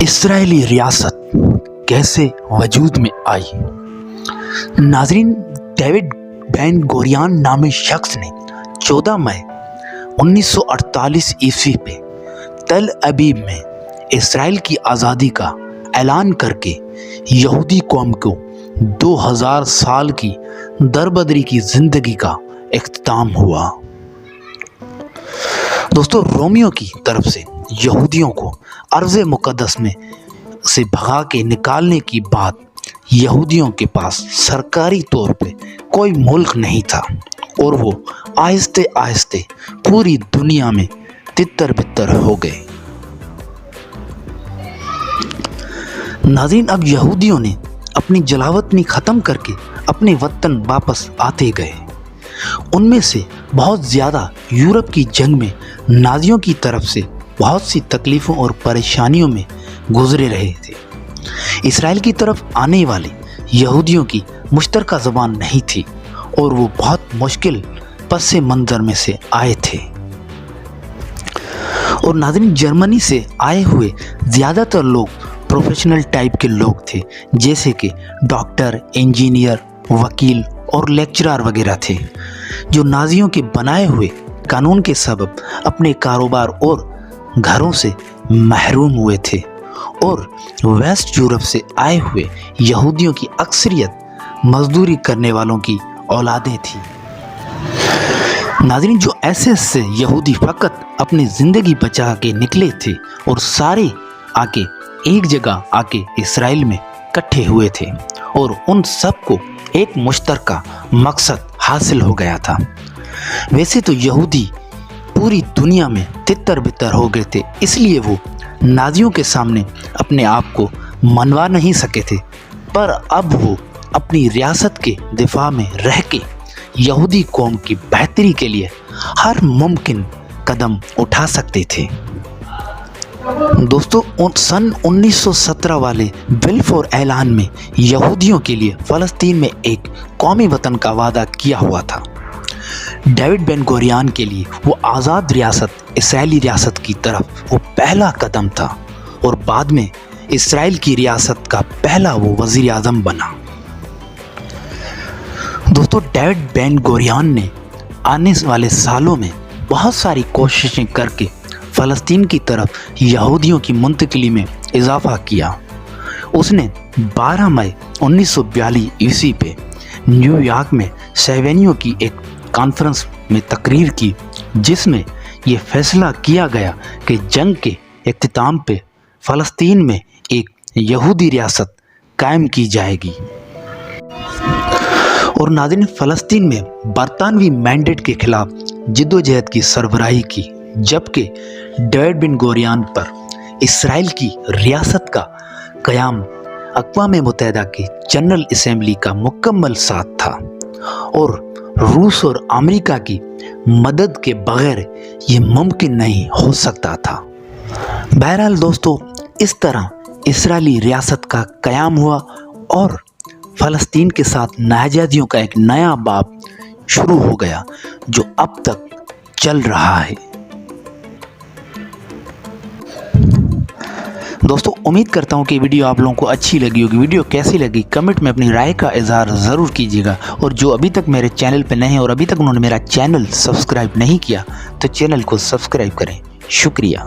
اسرائیلی ریاست کیسے وجود میں آئی؟ ناظرین، ڈیوڈ بین گوریان نامی شخص نے 14 مئی 1948 عیسوی پہ تل ابیب میں اسرائیل کی آزادی کا اعلان کر کے یہودی قوم کو 2000 سال کی دربدری کی زندگی کا اختتام ہوا۔ دوستو، رومیوں کی طرف سے یہودیوں کو ارض مقدس میں سے بھگا کے نکالنے کی بعد یہودیوں کے پاس سرکاری طور پہ کوئی ملک نہیں تھا اور وہ آہستہ آہستہ پوری دنیا میں تتر بتر ہو گئے۔ ناظرین، اب یہودیوں نے اپنی جلاوطنی ختم کر کے اپنے وطن واپس آتے گئے۔ ان میں سے بہت زیادہ یورپ کی جنگ میں نازیوں کی طرف سے بہت سی تکلیفوں اور پریشانیوں میں گزرے رہے تھے۔ اسرائیل کی طرف آنے والے یہودیوں کی مشترکہ زبان نہیں تھی اور وہ بہت مشکل پس منظر میں سے آئے تھے۔ اور ناظرین، جرمنی سے آئے ہوئے زیادہ تر لوگ پروفیشنل ٹائپ کے لوگ تھے، جیسے کہ ڈاکٹر، انجینئر، وکیل اور لیکچرار وغیرہ تھے، جو نازیوں کے بنائے ہوئے قانون کے سبب اپنے کاروبار اور گھروں سے محروم ہوئے تھے۔ اور ویسٹ یورپ سے آئے ہوئے یہودیوں کی اکثریت مزدوری کرنے والوں کی اولادیں تھیں۔ ناظرین، جو ایسے یہودی فقط اپنی زندگی بچا کے نکلے تھے اور سارے ایک جگہ آ کے اسرائیل میں اکٹھے ہوئے تھے، اور ان سب کو ایک مشترکہ مقصد حاصل ہو گیا تھا۔ ویسے تو یہودی پوری دنیا میں تتر بتر ہو گئے تھے، اس لیے وہ نازیوں کے سامنے اپنے آپ کو منوا نہیں سکے تھے، پر اب وہ اپنی ریاست کے دفاع میں رہ کے یہودی قوم کی بہتری کے لیے ہر ممکن قدم اٹھا سکتے تھے۔ دوستو، سن 1917 والے بلفور اعلان میں یہودیوں کے لیے فلسطین میں ایک قومی وطن کا وعدہ کیا ہوا تھا۔ ڈیوڈ بین گوریان کے لیے وہ آزاد ریاست اسرائیلی ریاست کی طرف وہ پہلا قدم تھا، اور بعد میں اسرائیل کی ریاست کا پہلا وہ وزیر اعظم بنا۔ دوستو، ڈیوڈ بین گوریان نے آنے والے سالوں میں بہت ساری کوششیں کر کے فلسطین کی طرف یہودیوں کی منتقلی میں اضافہ کیا۔ اس نے 12 مئی 1942 عیسوی پہ نیو یارک میں سیونیوں کی ایک کانفرنس میں تقریر کی، جس میں یہ فیصلہ کیا گیا کہ جنگ کے اختتام پہ فلسطین میں ایک یہودی ریاست قائم کی جائے گی۔ اور ناظرین، فلسطین میں برطانوی مینڈیٹ کے خلاف جدوجہد کی سربراہی کی، جبکہ ڈیوڈ بن گوریان پر اسرائیل کی ریاست کا قیام اقوام متحدہ کی جنرل اسمبلی کا مکمل ساتھ تھا، اور روس اور امریکہ کی مدد کے بغیر یہ ممکن نہیں ہو سکتا تھا۔ بہرحال دوستو، اس طرح اسرائیلی ریاست کا قیام ہوا اور فلسطین کے ساتھ ناجائزیوں کا ایک نیا باب شروع ہو گیا، جو اب تک چل رہا ہے۔ دوستو، امید کرتا ہوں کہ ویڈیو آپ لوگوں کو اچھی لگی ہوگی۔ ویڈیو کیسی لگی کمنٹ میں اپنی رائے کا اظہار ضرور کیجیے گا، اور جو ابھی تک میرے چینل پہ نہیں ہیں اور ابھی تک انہوں نے میرا چینل سبسکرائب نہیں کیا تو چینل کو سبسکرائب کریں۔ شکریہ۔